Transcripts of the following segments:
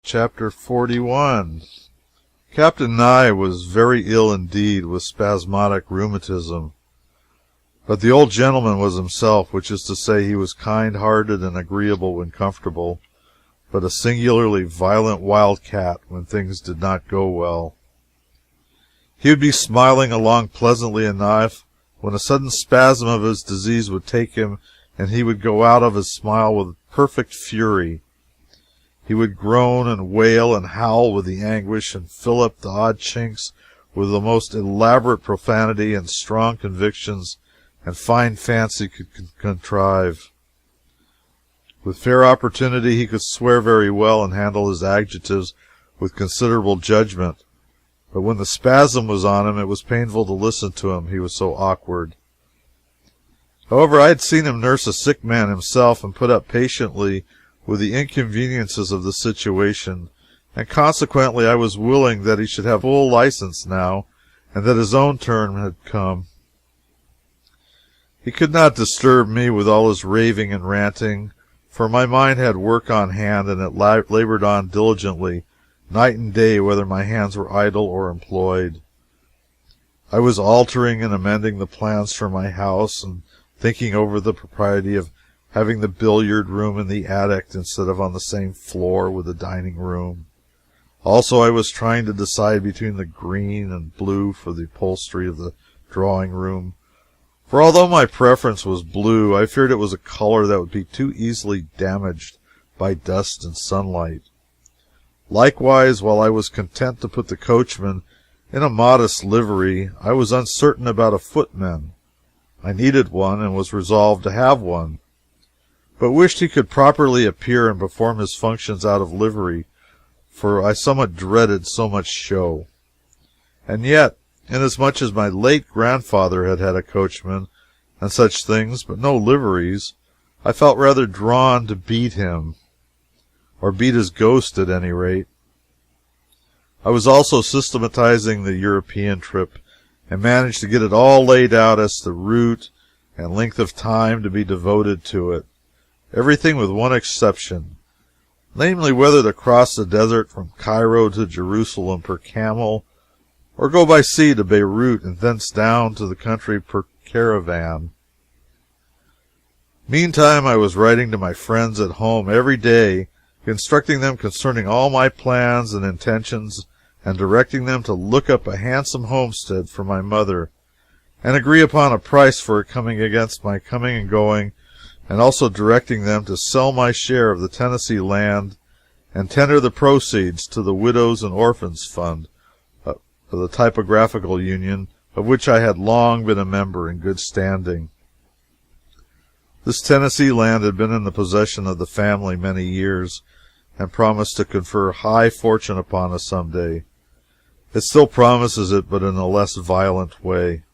Chapter 41. Captain Nye was very ill indeed with spasmodic rheumatism, but the old gentleman was himself, which is to say, he was kind-hearted and agreeable when comfortable, but a singularly violent wildcat when things did not go well. He would be smiling along pleasantly enough, when a sudden spasm of his disease would take him, and he would go out of his smile with perfect fury. He would groan and wail and howl with the anguish, and fill up the odd chinks with the most elaborate profanity and strong convictions and fine fancy could contrive. With fair opportunity he could swear very well and handle his adjectives with considerable judgment, but when the spasm was on him it was painful to listen to him, he was so awkward. However, I had seen him nurse a sick man himself and put up patiently with the inconveniences of the situation, and consequently I was willing that he should have full license now, and that his own turn had come. He could not disturb me with all his raving and ranting, for my mind had work on hand, and it labored on diligently, night and day, whether my hands were idle or employed. I was altering and amending the plans for my house, and thinking over the propriety of having the billiard room in the attic instead of on the same floor with the dining room. Also, I was trying to decide between the green and blue for the upholstery of the drawing room, for although my preference was blue, I feared it was a color that would be too easily damaged by dust and sunlight. Likewise, while I was content to put the coachman in a modest livery, I was uncertain about a footman. I needed one, and was resolved to have one, but wished he could properly appear and perform his functions out of livery, for I somewhat dreaded so much show. And yet, inasmuch as my late grandfather had had a coachman and such things, but no liveries, I felt rather drawn to beat him, or beat his ghost at any rate. I was also systematizing the European trip, and managed to get it all laid out as to route and length of time to be devoted to it. Everything with one exception, namely whether to cross the desert from Cairo to Jerusalem per camel, or go by sea to Beirut and thence down to the country per caravan. Meantime, I was writing to my friends at home every day, instructing them concerning all my plans and intentions, and directing them to look up a handsome homestead for my mother, and agree upon a price for it coming against my coming and going, and also directing them to sell my share of the Tennessee land and tender the proceeds to the Widows and Orphans Fund of the Typographical Union, of which I had long been a member in good standing. This Tennessee land had been in the possession of the family many years, and promised to confer high fortune upon us some day. It still promises it, but in a less violent way.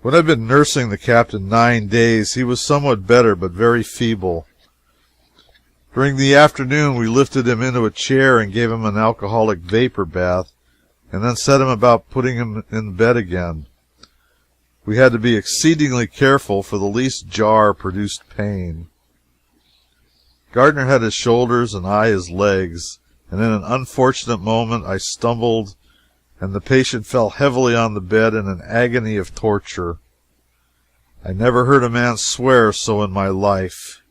When I had been nursing the captain 9 days, he was somewhat better, but very feeble. During the afternoon we lifted him into a chair and gave him an alcoholic vapor bath, and then set him about putting him in bed again. We had to be exceedingly careful, for the least jar produced pain. Gardner had his shoulders and I his legs, and in an unfortunate moment I stumbled, and the patient fell heavily on the bed in an agony of torture. I never heard a man swear so in my life.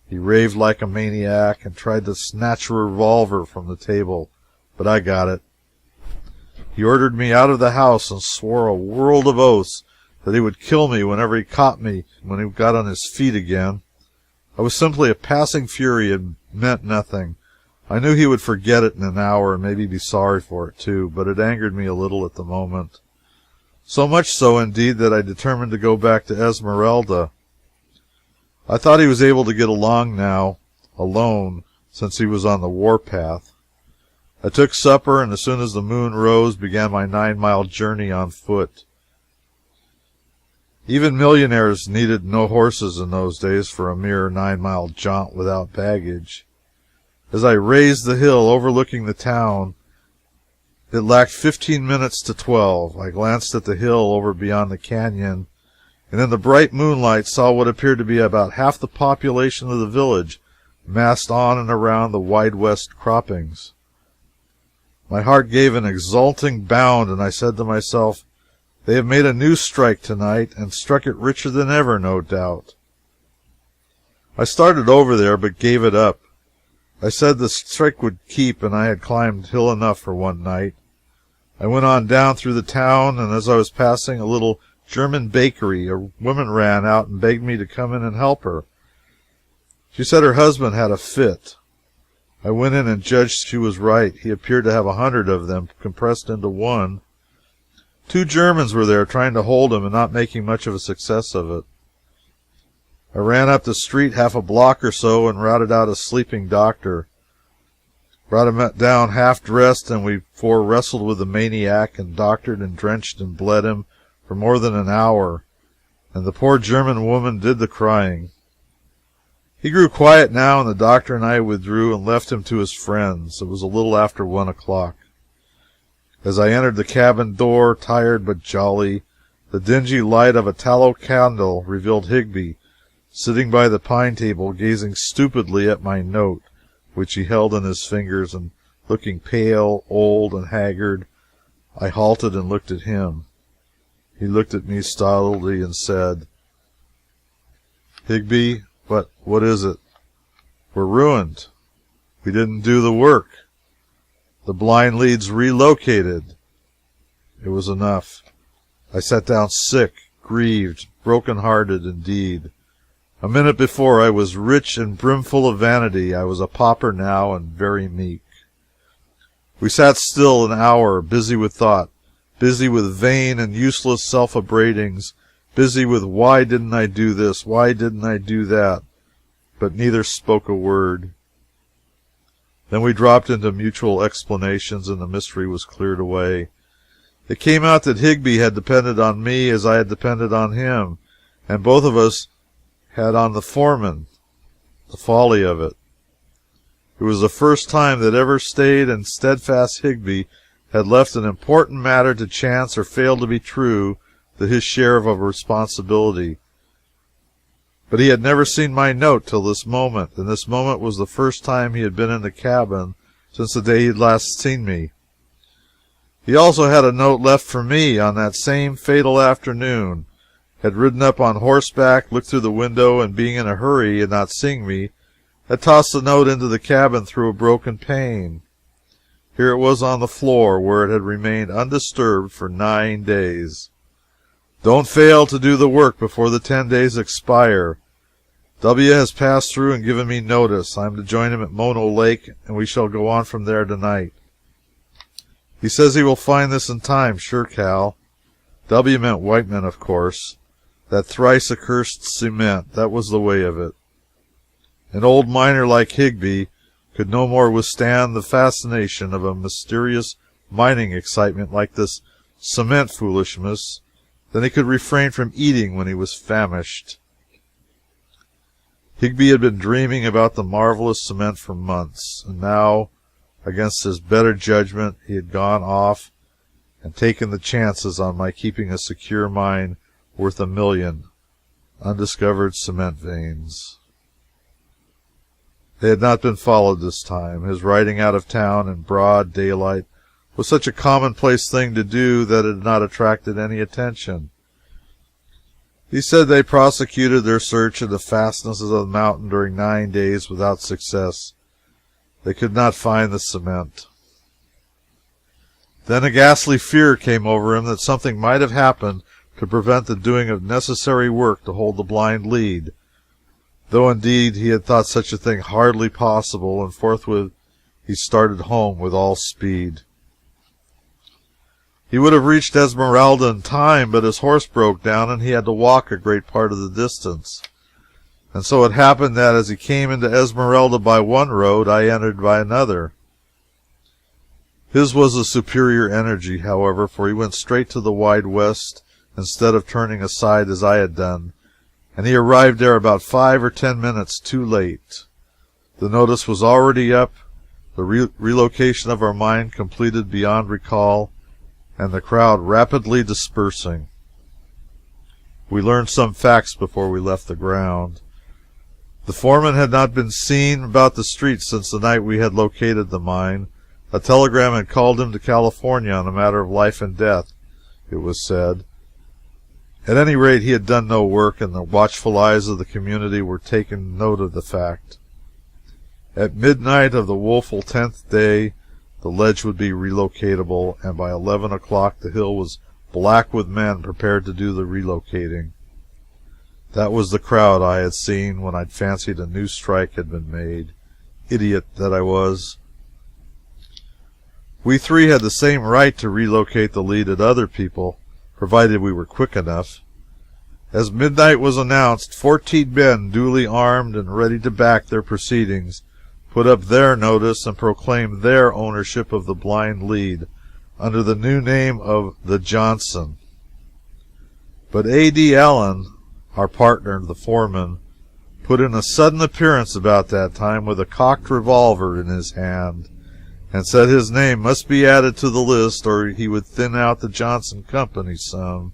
He raved like a maniac, and tried to snatch a revolver from the table, but I got it. He ordered me out of the house, and swore a world of oaths that he would kill me whenever he caught me when he got on his feet again. I was simply a passing fury and meant nothing. I knew he would forget it in an hour, and maybe be sorry for it, too, but it angered me a little at the moment. So much so, indeed, that I determined to go back to Esmeralda. I thought he was able to get along now, alone, since he was on the warpath. I took supper, and as soon as the moon rose, began my 9-mile journey on foot. Even millionaires needed no horses in those days for a mere 9-mile jaunt without baggage. As I raised the hill overlooking the town, it lacked 15 minutes to 12. I glanced at the hill over beyond the canyon, and in the bright moonlight saw what appeared to be about half the population of the village massed on and around the wide west croppings. My heart gave an exulting bound, and I said to myself, they have made a new strike tonight, and struck it richer than ever, no doubt. I started over there, but gave it up. I said the strike would keep, and I had climbed hill enough for one night. I went on down through the town, and as I was passing a little German bakery, a woman ran out and begged me to come in and help her. She said her husband had a fit. I went in and judged she was right. He appeared to have 100 of them compressed into one. 2 Germans were there trying to hold him and not making much of a success of it. I ran up the street half a block or so and routed out a sleeping doctor. Brought him down half-dressed, and we 4 wrestled with the maniac and doctored and drenched and bled him for more than an hour, and the poor German woman did the crying. He grew quiet now, and the doctor and I withdrew and left him to his friends. It was a little after 1 o'clock. As I entered the cabin door, tired but jolly, the dingy light of a tallow candle revealed Higbie, sitting by the pine table, gazing stupidly at my note, which he held in his fingers, and looking pale, old, and haggard. I halted and looked at him. He looked at me stolidly and said, Higbie, what is it? We're ruined. We didn't do the work. The blind lead's relocated. It was enough. I sat down sick, grieved, broken-hearted indeed. A minute before I was rich and brimful of vanity. I was a pauper now, and very meek. We sat still an hour, busy with thought, busy with vain and useless self-upbraidings, busy with why didn't I do this, why didn't I do that, but neither spoke a word. Then we dropped into mutual explanations, and the mystery was cleared away. It came out that Higbie had depended on me as I had depended on him, and both of us had on the foreman. The folly of it. It was the first time that ever staid and steadfast Higbie had left an important matter to chance or failed to be true to his share of a responsibility. But he had never seen my note till this moment, and this moment was the first time he had been in the cabin since the day he had last seen me. He also had a note left for me on that same fatal afternoon, had ridden up on horseback, looked through the window, and being in a hurry and not seeing me, had tossed the note into the cabin through a broken pane. Here it was on the floor, where it had remained undisturbed for 9 days. Don't fail to do the work before the 10 days expire. W. has passed through and given me notice. I am to join him at Mono Lake, and we shall go on from there tonight. He says he will find this in time, sure, Cal. W. meant Whiteman, of course. That thrice accursed cement, that was the way of it. An old miner like Higbie could no more withstand the fascination of a mysterious mining excitement like this cement foolishness than he could refrain from eating when he was famished. Higbie had been dreaming about the marvelous cement for months, and now, against his better judgment, he had gone off and taken the chances on my keeping a secure mine worth $1 million, undiscovered cement veins. They had not been followed this time. His riding out of town in broad daylight was such a commonplace thing to do that it had not attracted any attention. He said they prosecuted their search in the fastnesses of the mountain during 9 days without success. They could not find the cement. Then a ghastly fear came over him that something might have happened to prevent the doing of necessary work to hold the blind lead, though indeed he had thought such a thing hardly possible, and forthwith he started home with all speed. He would have reached Esmeralda in time, but his horse broke down, and he had to walk a great part of the distance. And so it happened that as he came into Esmeralda by one road, I entered by another. His was a superior energy, however, for he went straight to the wide west instead of turning aside as I had done, and he arrived there about 5 or 10 minutes too late. The notice was already up, the relocation of our mine completed beyond recall, and the crowd rapidly dispersing. We learned some facts before we left the ground. The foreman had not been seen about the streets since the night we had located the mine. A telegram had called him to California on a matter of life and death, it was said. At any rate, he had done no work, and the watchful eyes of the community were taking note of the fact. At midnight of the woeful 10th day, the ledge would be relocatable, and by 11 o'clock the hill was black with men prepared to do the relocating. That was the crowd I had seen when I'd fancied a new strike had been made. Idiot that I was. We three had the same right to relocate the lead at other people, provided we were quick enough. As midnight was announced, 14 men, duly armed and ready to back their proceedings, put up their notice and proclaimed their ownership of the blind lead under the new name of the Johnson. But A.D. Allen, our partner, the foreman, put in a sudden appearance about that time with a cocked revolver in his hand, and said his name must be added to the list or he would thin out the Johnson Company some.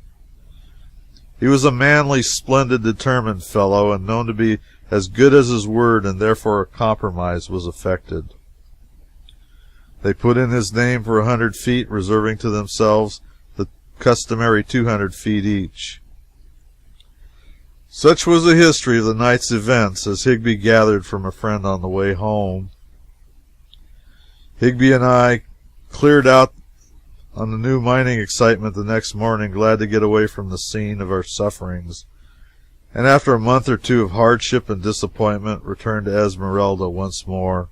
He was a manly, splendid, determined fellow, and known to be as good as his word, and therefore a compromise was effected. They put in his name for 100 feet, reserving to themselves the customary 200 feet each. Such was the history of the night's events, as Higbie gathered from a friend on the way home. Higbie and I cleared out on the new mining excitement the next morning, glad to get away from the scene of our sufferings, and after a month or two of hardship and disappointment, returned to Esmeralda once more.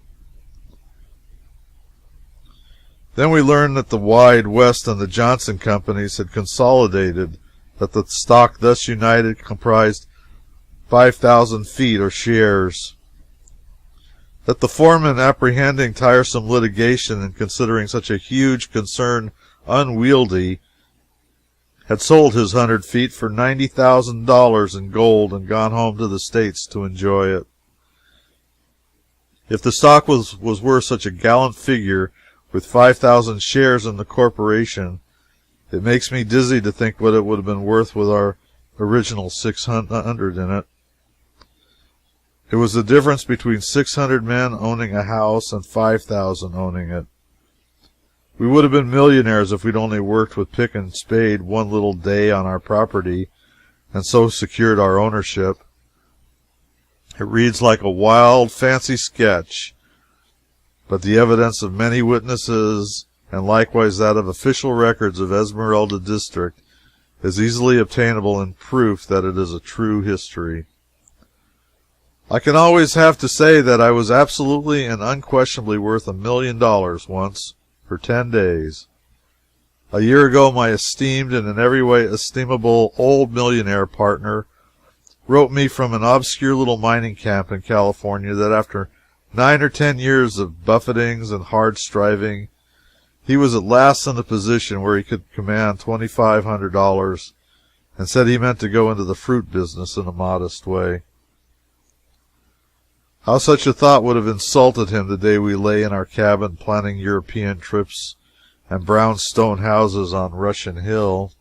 Then we learned that the Wide West and the Johnson Companies had consolidated, that the stock thus united comprised 5,000 feet or shares, that the foreman, apprehending tiresome litigation and considering such a huge concern unwieldy, had sold his 100 feet for $90,000 in gold and gone home to the States to enjoy it. If the stock was worth such a gallant figure, with 5,000 shares in the corporation, it makes me dizzy to think what it would have been worth with our original 600 in it. It was the difference between 600 men owning a house and 5,000 owning it. We would have been millionaires if we'd only worked with pick and spade one little day on our property, and so secured our ownership. It reads like a wild, fancy sketch, but the evidence of many witnesses, and likewise that of official records of Esmeralda District, is easily obtainable in proof that it is a true history. I can always have to say that I was absolutely and unquestionably worth $1 million once, for 10 days. A year ago, my esteemed and in every way estimable old millionaire partner wrote me from an obscure little mining camp in California that after 9 or 10 years of buffetings and hard striving, he was at last in a position where he could command $2,500, and said he meant to go into the fruit business in a modest way. How such a thought would have insulted him the day we lay in our cabin planning European trips and brownstone houses on Russian Hill.